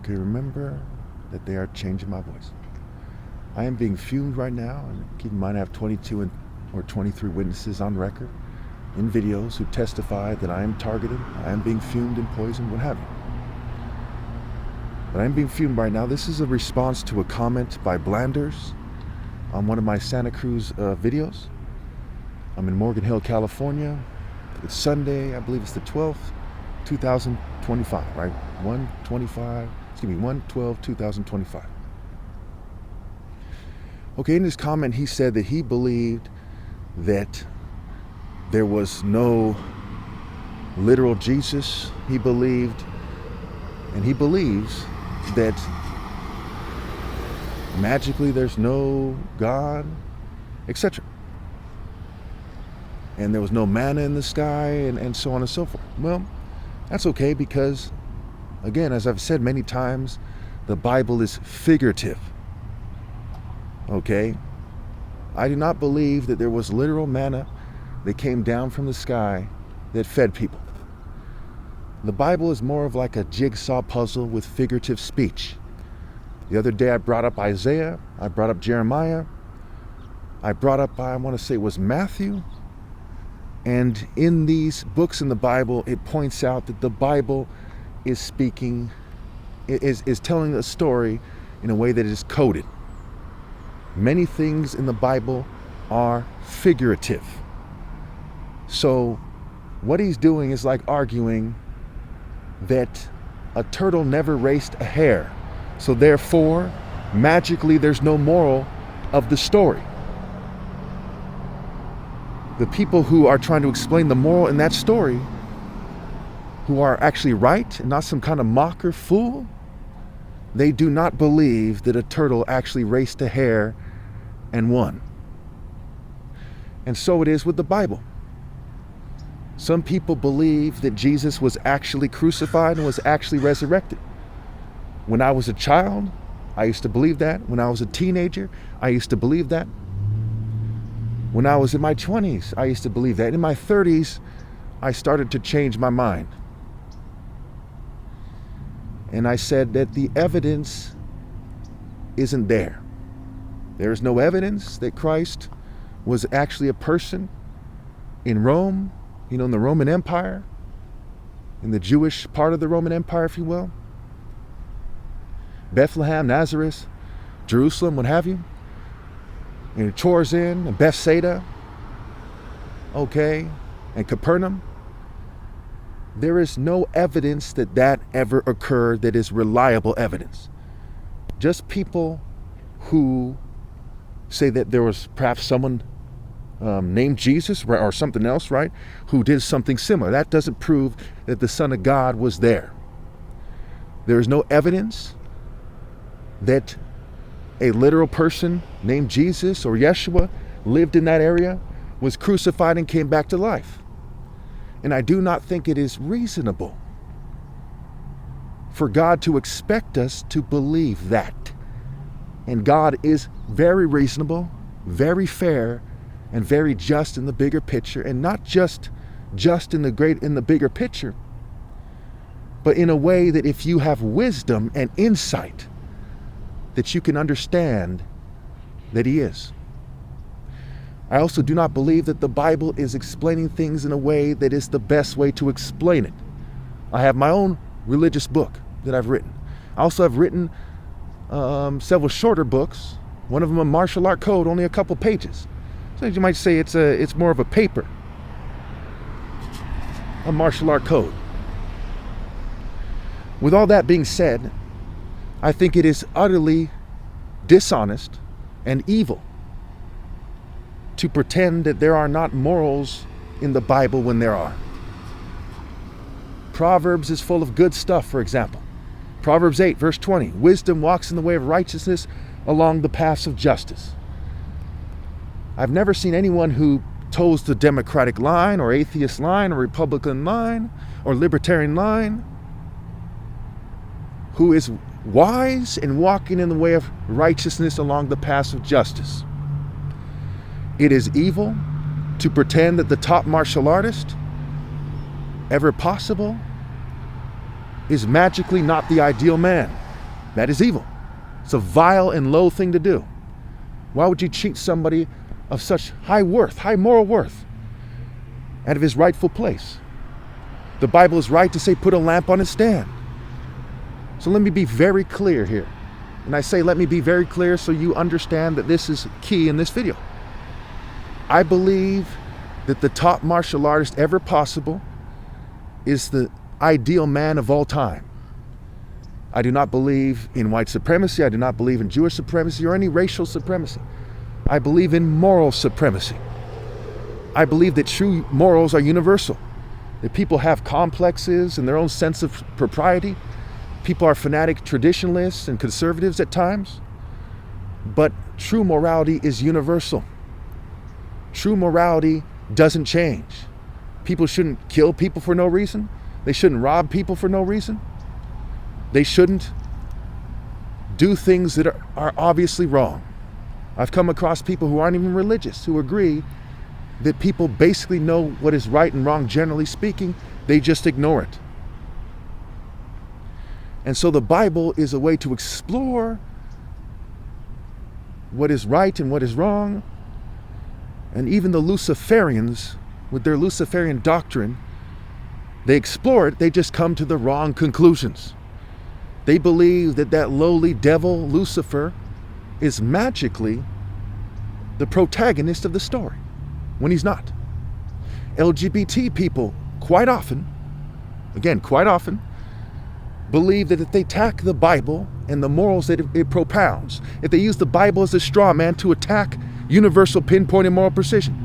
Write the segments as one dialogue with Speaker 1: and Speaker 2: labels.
Speaker 1: Okay, remember that they are changing my voice. I am being fumed right now, and keep in mind I have 22 or 23 witnesses on record in videos who testify that I am targeted, I am being fumed and poisoned, what have you. But I am being fumed right now. This is a response to a comment by Blanders on one of my Santa Cruz videos. I'm in Morgan Hill, California. It's Sunday, I believe it's the 12th, 2025, right? 1/12/2025. Okay, in his comment, he said that he believed that there was no literal Jesus. He believed, and he believes, that magically there's no God, etc. And there was no manna in the sky, and so on and so forth. Well, that's okay because, again, as I've said many times, the Bible is figurative. Okay? I do not believe that there was literal manna that came down from the sky that fed people. The Bible is more of like a jigsaw puzzle with figurative speech. The other day I brought up Isaiah, I brought up Jeremiah, I brought up, I want to say it was Matthew. And in these books in the Bible, it points out that the Bible is speaking, is telling a story in a way that is coded. Many things in the Bible are figurative. So what he's doing is like arguing that a turtle never raced a hare. So therefore, magically, there's no moral of the story. The people who are trying to explain the moral in that story, who are actually right and not some kind of mocker fool, they do not believe that a turtle actually raced a hare and won. And so it is with the Bible. Some people believe that Jesus was actually crucified and was actually resurrected. When I was a child, I used to believe that. When I was a teenager, I used to believe that. When I was in my 20s, I used to believe that. In my 30s, I started to change my mind. And I said that the evidence isn't there. There is no evidence that Christ was actually a person in Rome, in the Roman Empire, in the Jewish part of the Roman Empire, if you will. Bethlehem, Nazareth, Jerusalem, what have you. And Chorazin, and Bethsaida, okay, and Capernaum. There is no evidence that that ever occurred that is reliable evidence. Just people who say that there was perhaps someone named Jesus or something else, right, who did something similar. That doesn't prove that the Son of God was there. There is no evidence that a literal person named Jesus or Yeshua lived in that area, was crucified and came back to life. And I do not think it is reasonable for God to expect us to believe that. And God is very reasonable, very fair, and very just in the bigger picture, and not just in the bigger picture, but in a way that if you have wisdom and insight, that you can understand that He is. I also do not believe that the Bible is explaining things in a way that is the best way to explain it. I have my own religious book that I've written. I also have written several shorter books. One of them a martial art code, only a couple pages. So you might say it's more of a paper, a martial art code. With all that being said, I think it is utterly dishonest and evil to pretend that there are not morals in the Bible when there are. Proverbs is full of good stuff, for example. Proverbs 8, verse 20, wisdom walks in the way of righteousness along the paths of justice. I've never seen anyone who toes the Democratic line or atheist line or Republican line or libertarian line who is wise and walking in the way of righteousness along the paths of justice. It is evil to pretend that the top martial artist ever possible is magically not the ideal man. That is evil. It's a vile and low thing to do. Why would you cheat somebody of such high worth, high moral worth, out of his rightful place? The Bible is right to say put a lamp on its stand. So let me be very clear here. And I say let me be very clear so you understand that this is key in this video. I believe that the top martial artist ever possible is the ideal man of all time. I do not believe in white supremacy. I do not believe in Jewish supremacy or any racial supremacy. I believe in moral supremacy. I believe that true morals are universal, that people have complexes and their own sense of propriety. People are fanatic traditionalists and conservatives at times, but true morality is universal. True morality doesn't change. People shouldn't kill people for no reason. They shouldn't rob people for no reason. They shouldn't do things that are obviously wrong. I've come across people who aren't even religious who agree that people basically know what is right and wrong, generally speaking. They just ignore it. And so the Bible is a way to explore what is right and what is wrong. And even the Luciferians, with their Luciferian doctrine, they explore it, they just come to the wrong conclusions. They believe that that lowly devil, Lucifer, is magically the protagonist of the story, when he's not. LGBT people quite often believe that if they attack the Bible and the morals that it propounds, if they use the Bible as a straw man to attack universal pinpoint and moral precision,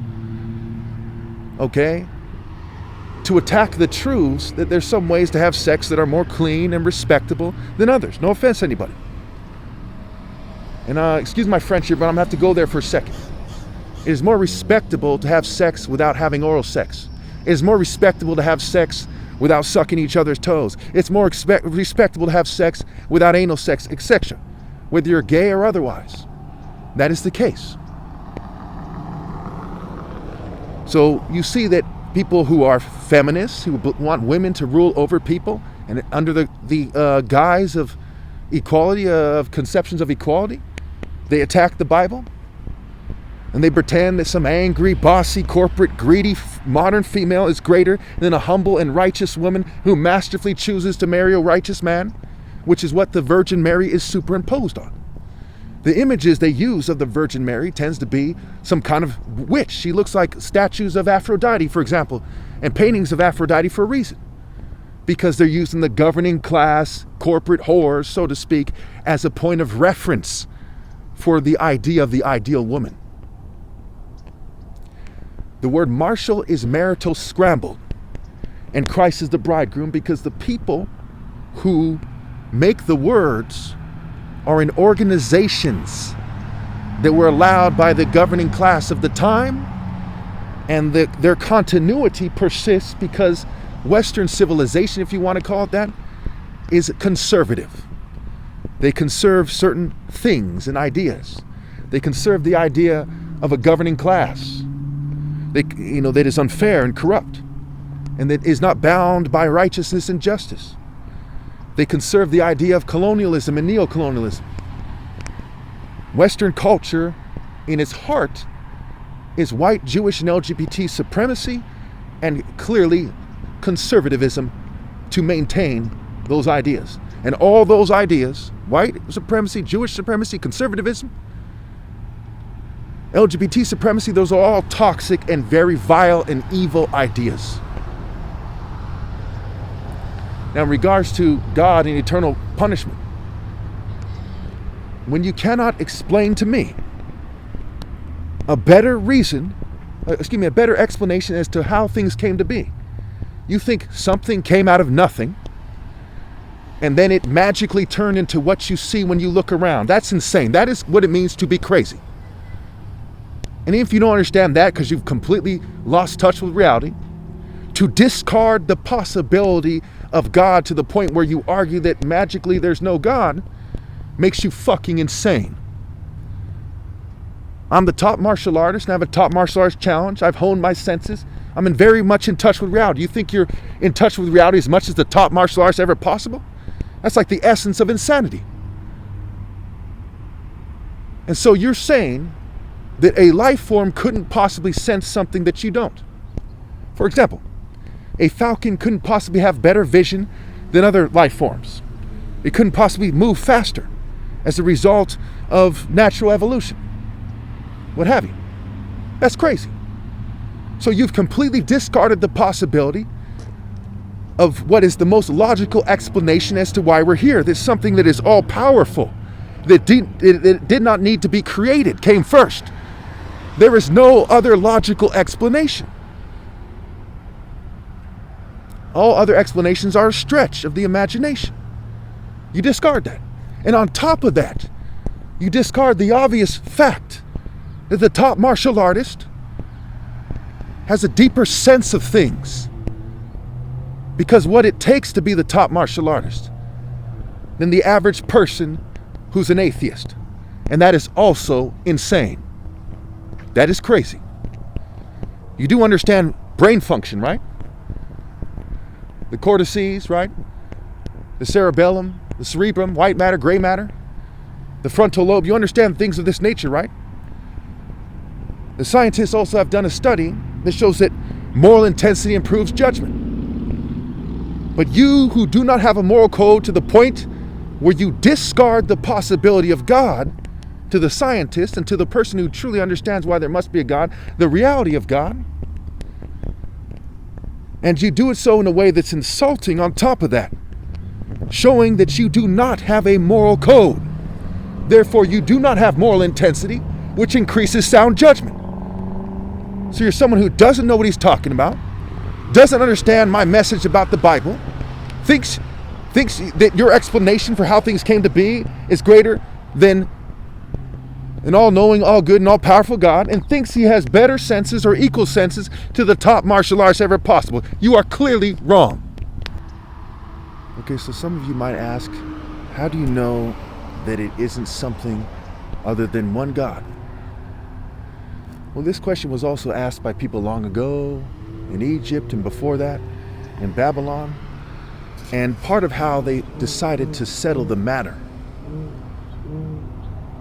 Speaker 1: okay, to attack the truths, that there's some ways to have sex that are more clean and respectable than others. No offense to anybody. And excuse my French here, but I'm gonna have to go there for a second. It is more respectable to have sex without having oral sex. It is more respectable to have sex without sucking each other's toes. It's more respectable to have sex without anal sex, etc. Whether you're gay or otherwise. That is the case. So you see that people who are feminists, who want women to rule over people, and under the guise of equality, of conceptions of equality, they attack the Bible. And they pretend that some angry, bossy, corporate, greedy, modern female is greater than a humble and righteous woman who masterfully chooses to marry a righteous man, which is what the Virgin Mary is superimposed on. The images they use of the Virgin Mary tends to be some kind of witch. She looks like statues of Aphrodite, for example, and paintings of Aphrodite for a reason. Because they're using the governing class, corporate whores, so to speak, as a point of reference for the idea of the ideal woman. The word martial is marital scrambled, and Christ is the bridegroom, because the people who make the words are in organizations that were allowed by the governing class of the time, and their continuity persists because Western civilization, if you want to call it that, is conservative. They conserve certain things and ideas. They conserve the idea of a governing class that is unfair and corrupt, and that is not bound by righteousness and justice. They conserve the idea of colonialism and neocolonialism. Western culture, in its heart, is white, Jewish, and LGBT supremacy, and clearly conservatism to maintain those ideas. And all those ideas, white supremacy, Jewish supremacy, conservatism, LGBT supremacy, those are all toxic and very vile and evil ideas. Now, in regards to God and eternal punishment, when you cannot explain to me a better explanation as to how things came to be, you think something came out of nothing and then it magically turned into what you see when you look around. That's insane. That is what it means to be crazy. And if you don't understand that because you've completely lost touch with reality, to discard the possibility of God to the point where you argue that magically there's no God makes you fucking insane. I'm the top martial artist and I have a top martial arts challenge. I've honed my senses. I'm very much in touch with reality. You think you're in touch with reality as much as the top martial arts ever possible? That's like the essence of insanity. And so you're saying that a life form couldn't possibly sense something that you don't. For example, a falcon couldn't possibly have better vision than other life forms. It couldn't possibly move faster as a result of natural evolution. What have you? That's crazy. So you've completely discarded the possibility of what is the most logical explanation as to why we're here. There's something that is all powerful, that did not need to be created, came first. There is no other logical explanation. All other explanations are a stretch of the imagination. You discard that. And on top of that, you discard the obvious fact that the top martial artist has a deeper sense of things, because what it takes to be the top martial artist than the average person who's an atheist. And that is also insane. That is crazy. You do understand brain function, right? The cortices, right? The cerebellum, the cerebrum, white matter, gray matter, the frontal lobe. You understand things of this nature, right? The scientists also have done a study that shows that moral intensity improves judgment. But you who do not have a moral code to the point where you discard the possibility of God, to the scientist and to the person who truly understands why there must be a God, the reality of God, and you do it so in a way that's insulting on top of that, showing that you do not have a moral code. Therefore, you do not have moral intensity, which increases sound judgment. So you're someone who doesn't know what he's talking about, doesn't understand my message about the Bible, thinks that your explanation for how things came to be is greater than an all-knowing, all-good, and all-powerful God, and thinks he has better senses or equal senses to the top martial arts ever possible. You are clearly wrong. Okay, so some of you might ask, how do you know that it isn't something other than one God? Well, this question was also asked by people long ago in Egypt and before that in Babylon. And part of how they decided to settle the matter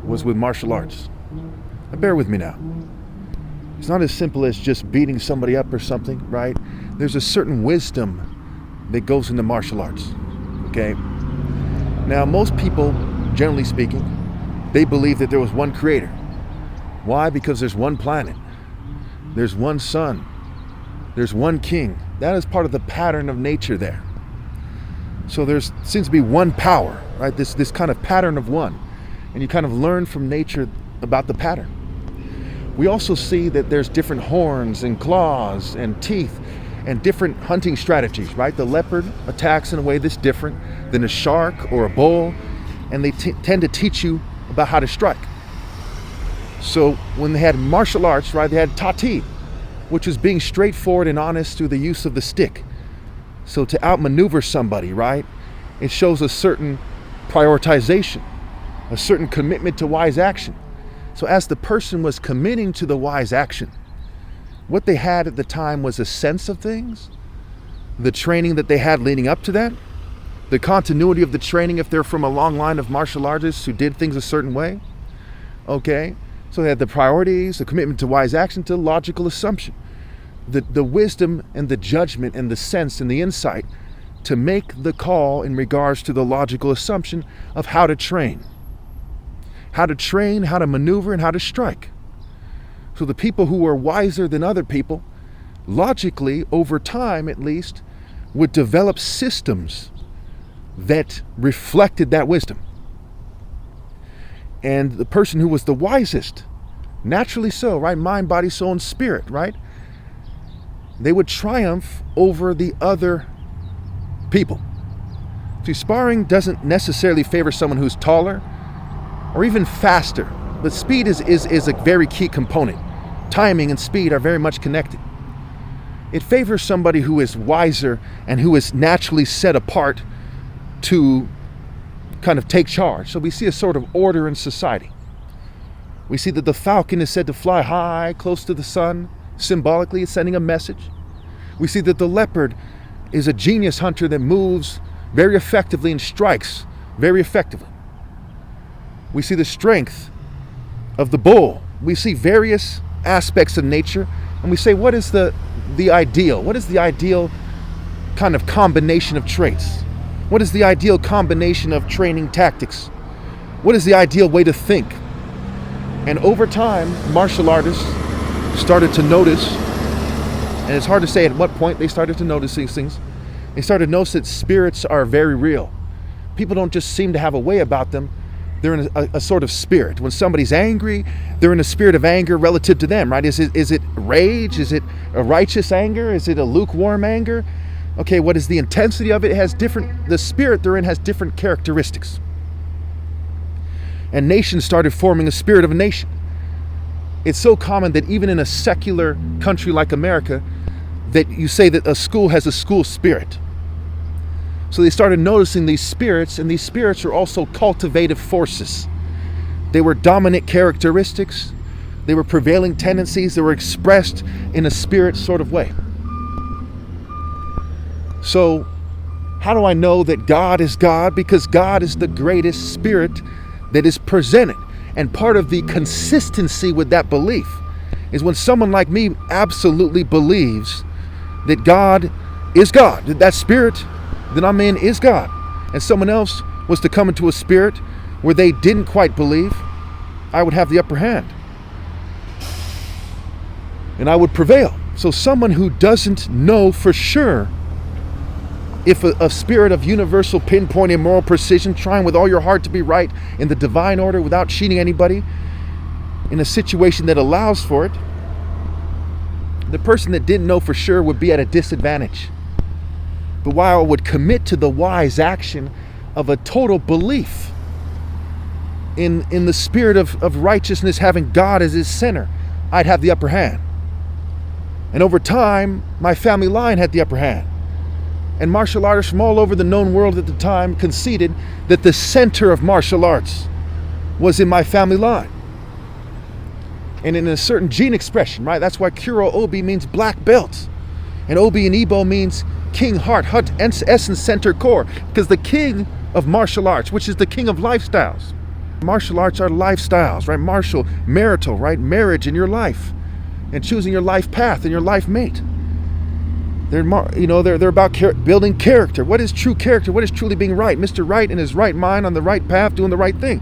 Speaker 1: was with martial arts. Now, bear with me now. It's not as simple as just beating somebody up or something, right? There's a certain wisdom that goes into martial arts, okay? Now, most people, generally speaking, they believe that there was one creator. Why? Because there's one planet, there's one sun, there's one king. That is part of the pattern of nature there. So there seems to be one power, right? This kind of pattern of one. And you kind of learn from nature about the pattern. We also see that there's different horns and claws and teeth and different hunting strategies, right? The leopard attacks in a way that's different than a shark or a bull, and they tend to teach you about how to strike. So when they had martial arts, right, they had tati, which was being straightforward and honest through the use of the stick. So to outmaneuver somebody, right, it shows a certain prioritization, a certain commitment to wise action. So as the person was committing to the wise action, what they had at the time was a sense of things, the training that they had leading up to that, the continuity of the training if they're from a long line of martial artists who did things a certain way. Okay, so they had the priorities, the commitment to wise action, to logical assumption, the wisdom and the judgment and the sense and the insight to make the call in regards to the logical assumption of how to train, how to maneuver, and how to strike. So the people who were wiser than other people, logically, over time at least, would develop systems that reflected that wisdom. And the person who was the wisest, naturally so, right? Mind, body, soul, and spirit, right? They would triumph over the other people. See, sparring doesn't necessarily favor someone who's taller or even faster, but speed is a very key component. Timing and speed are very much connected. It favors somebody who is wiser and who is naturally set apart to kind of take charge. So we see a sort of order in society. We see that the falcon is said to fly high, close to the sun. Symbolically, it's sending a message. We see that the leopard is a genius hunter that moves very effectively and strikes very effectively. We see the strength of the bull. We see various aspects of nature, and we say, what is the ideal? What is the ideal kind of combination of traits? What is the ideal combination of training tactics? What is the ideal way to think? And over time, martial artists started to notice, and it's hard to say at what point they started to notice these things. They started to notice that spirits are very real. People don't just seem to have a way about them. They're in a sort of spirit. When somebody's angry, they're in a spirit of anger relative to them, right? Is it rage? Is it a righteous anger? Is it a lukewarm anger? Okay, what is the intensity of it? It has the spirit they're in has different characteristics. And nations started forming a spirit of a nation. It's so common that even in a secular country like America, that you say that a school has a school spirit. So they started noticing these spirits, and these spirits are also cultivative forces. They were dominant characteristics. They were prevailing tendencies that were expressed in a spirit sort of way. So how do I know that God is God? Because God is the greatest spirit that is presented. And part of the consistency with that belief is when someone like me absolutely believes that God is God, that spirit that I'm in is God, and someone else was to come into a spirit where they didn't quite believe, I would have the upper hand. And I would prevail. So someone who doesn't know for sure if a spirit of universal pinpoint and moral precision, trying with all your heart to be right in the divine order without cheating anybody, in a situation that allows for it, the person that didn't know for sure would be at a disadvantage. But while I would commit to the wise action of a total belief in the spirit of righteousness, having God as his center, I'd have the upper hand. And over time, my family line had the upper hand. And martial artists from all over the known world at the time conceded that the center of martial arts was in my family line. And in a certain gene expression, right? That's why Kuro Obi means black belt. And Obi in Igbo means king, heart, essence, center, core. Because the king of martial arts, which is the king of lifestyles. Martial arts are lifestyles, right? Martial, marital, right? Marriage in your life. And choosing your life path and your life mate. They're about building character. What is true character? What is truly being right? Mr. Right in his right mind, on the right path, doing the right thing.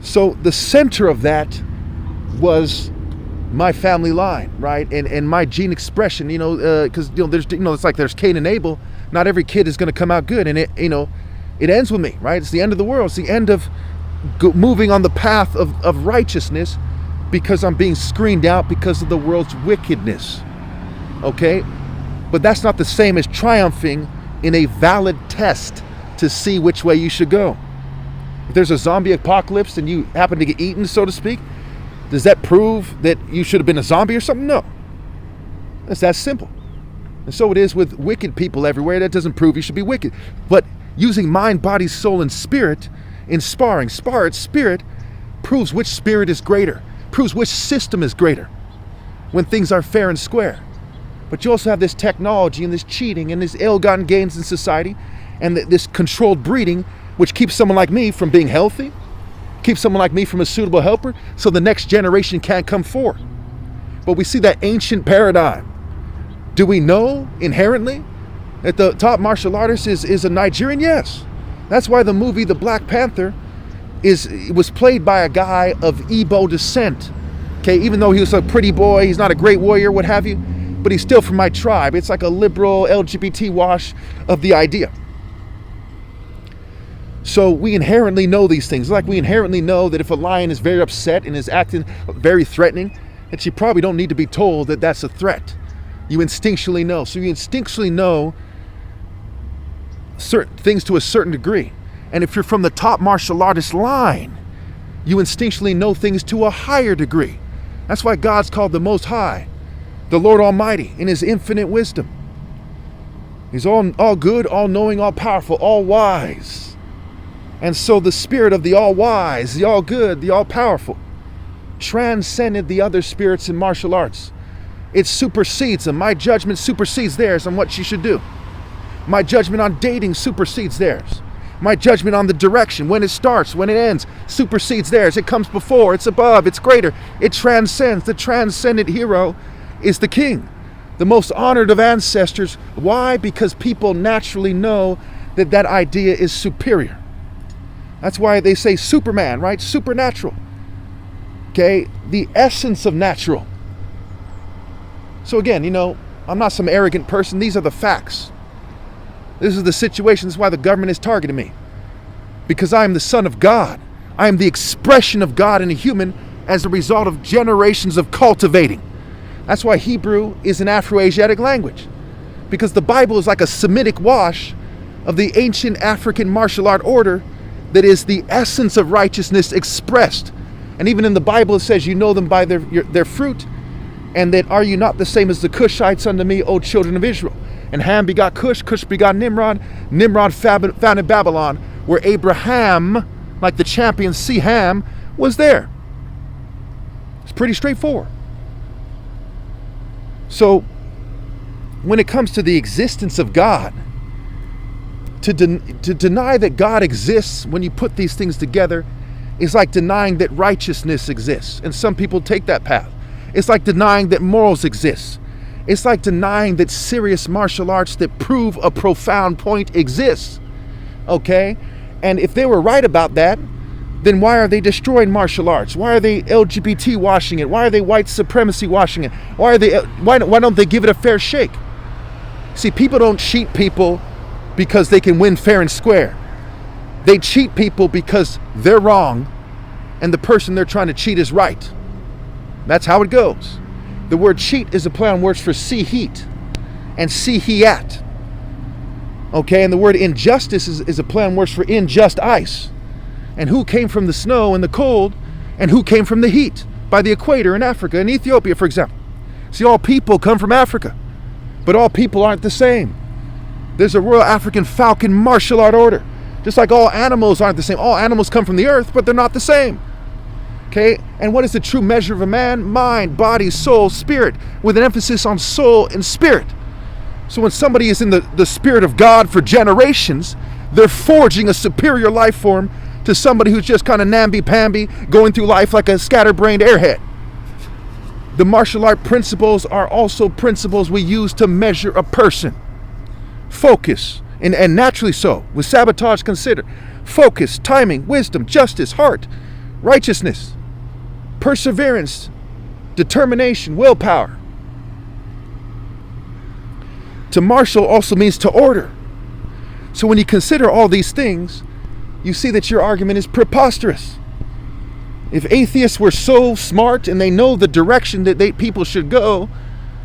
Speaker 1: So the center of that was my family line, right? And my gene expression, because there's it's like there's Cain and Abel. Not every kid is going to come out good, and it ends with me, right? It's the end of the world. It's the end of moving on the path of righteousness, because I'm being screened out because of the world's wickedness. Okay? But that's not the same as triumphing in a valid test to see which way you should go. If there's a zombie apocalypse and you happen to get eaten, so to speak, does that prove that you should have been a zombie or something? No. It's that simple. And so it is with wicked people everywhere. That doesn't prove you should be wicked. But using mind, body, soul, and spirit in sparring, spirit proves which spirit is greater, proves which system is greater when things are fair and square. But you also have this technology and this cheating and this ill-gotten gains in society and this controlled breeding, which keeps someone like me from being healthy, keeps someone like me from a suitable helper, so the next generation can't come forward. But we see that ancient paradigm. Do we know inherently that the top martial artist is a Nigerian? Yes. That's why the movie The Black Panther was played by a guy of Igbo descent. Okay, even though he was a pretty boy, he's not a great warrior, what have you, but he's still from my tribe. It's like a liberal LGBT wash of the idea. So we inherently know these things. Like we inherently know that if a lion is very upset and is acting very threatening, that you probably don't need to be told that that's a threat. You instinctually know. So you instinctually know certain things to a certain degree. And if you're from the top martial artist line, you instinctually know things to a higher degree. That's why God's called the Most High, the Lord Almighty, in his infinite wisdom. He's all good, all knowing, all powerful, all wise. And so the spirit of the all wise, the all good, the all powerful transcended the other spirits in martial arts. It supersedes them. My judgment supersedes theirs on what you should do. My judgment on dating supersedes theirs. My judgment on the direction, when it starts, when it ends, supersedes theirs. It comes before, it's above, it's greater, it transcends. The transcendent hero is the king, the most honored of ancestors. Why? Because people naturally know that that idea is superior. That's why they say Superman, right? Supernatural. Okay? The essence of natural. So again, I'm not some arrogant person. These are the facts. This is the situation. This is why the government is targeting me. Because I am the Son of God. I am the expression of God in a human as a result of generations of cultivating. That's why Hebrew is an Afro-Asiatic language. Because the Bible is like a Semitic wash of the ancient African martial art order that is the essence of righteousness expressed. And even in the Bible it says, you know them by their fruit, and that are you not the same as the Cushites unto me, O children of Israel? And Ham begot Cush, Cush begot Nimrod, Nimrod founded Babylon, where Abraham, like the champion Ham, was there. It's pretty straightforward. So, when it comes to the existence of God, to deny that God exists when you put these things together is like denying that righteousness exists. And some people take that path. It's like denying that morals exist. It's like denying that serious martial arts that prove a profound point exists. Okay? And if they were right about that, then why are they destroying martial arts? Why are they LGBT washing it? Why are they white supremacy washing it? Why don't they give it a fair shake? See, people don't cheat people because they can win fair and square. They cheat people because they're wrong and the person they're trying to cheat is right. That's how it goes. The word cheat is a play on words for see heat and see he at. Okay, and the word injustice is a play on words for unjust ice. And who came from the snow and the cold and who came from the heat by the equator in Africa, in Ethiopia, for example. See, all people come from Africa, but all people aren't the same. There's a Royal African Falcon martial art order. Just like all animals aren't the same. All animals come from the earth, but they're not the same. Okay? And what is the true measure of a man? Mind, body, soul, spirit, with an emphasis on soul and spirit. So when somebody is in the spirit of God for generations, they're forging a superior life form to somebody who's just kind of namby-pamby, going through life like a scatterbrained airhead. The martial art principles are also principles we use to measure a person. Focus, and naturally so, with sabotage considered. Focus, timing, wisdom, justice, heart, righteousness, perseverance, determination, willpower. To martial also means to order. So when you consider all these things, you see that your argument is preposterous. If atheists were so smart and they know the direction that people should go,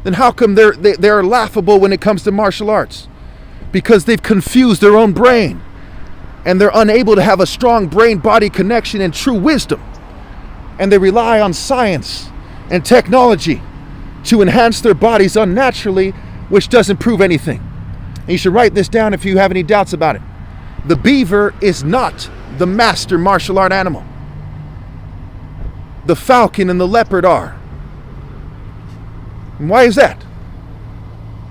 Speaker 1: then how come they're laughable when it comes to martial arts? Because they've confused their own brain and they're unable to have a strong brain-body connection and true wisdom. And they rely on science and technology to enhance their bodies unnaturally, which doesn't prove anything. And you should write this down if you have any doubts about it. The beaver is not the master martial art animal. The falcon and the leopard are. And why is that?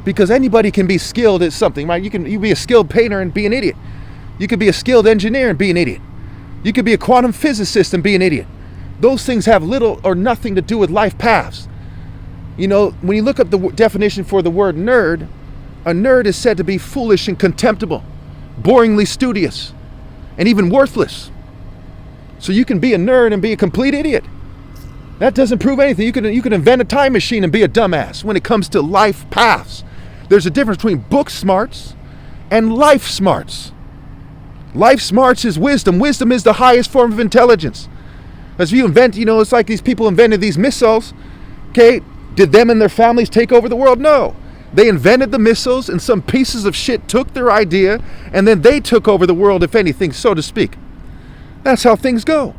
Speaker 1: Because anybody can be skilled at something, right? You can be a skilled painter and be an idiot. You could be a skilled engineer and be an idiot. You could be a quantum physicist and be an idiot. Those things have little or nothing to do with life paths. When you look up the definition for the word nerd, a nerd is said to be foolish and contemptible, boringly studious, and even worthless. So you can be a nerd and be a complete idiot. That doesn't prove anything. You can invent a time machine and be a dumbass when it comes to life paths. There's a difference between book smarts and life smarts. Life smarts is wisdom. Wisdom is the highest form of intelligence. As you invent, it's like these people invented these missiles. Okay, did them and their families take over the world? No. They invented the missiles and some pieces of shit took their idea and then they took over the world, if anything, so to speak. That's how things go.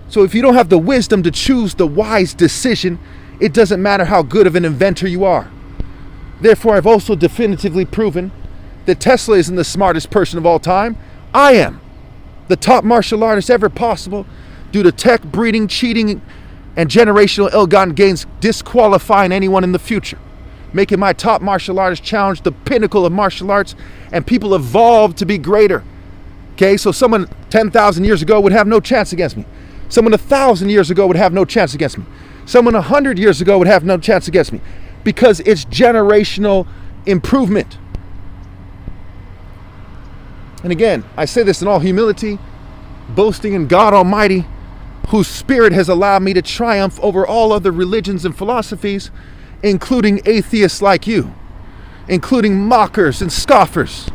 Speaker 1: So if you don't have the wisdom to choose the wise decision, it doesn't matter how good of an inventor you are. Therefore, I've also definitively proven that Tesla isn't the smartest person of all time. I am the top martial artist ever possible due to tech, breeding, cheating, and generational ill-gotten gains disqualifying anyone in the future. making my top martial artist challenge the pinnacle of martial arts, and people evolved to be greater. Okay, so someone 10,000 years ago would have no chance against me. Someone 1,000 years ago would have no chance against me. Someone 100 years ago would have no chance against me, because it's generational improvement. And again, I say this in all humility, boasting in God Almighty, whose Spirit has allowed me to triumph over all other religions and philosophies, including atheists like you, including mockers and scoffers.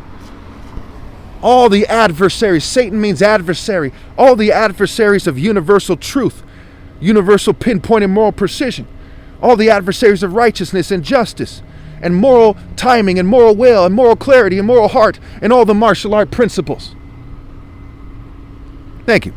Speaker 1: All the adversaries, Satan means adversary, all the adversaries of universal truth, universal pinpoint and moral precision, all the adversaries of righteousness and justice, and moral timing and moral will and moral clarity and moral heart, and all the martial art principles. Thank you.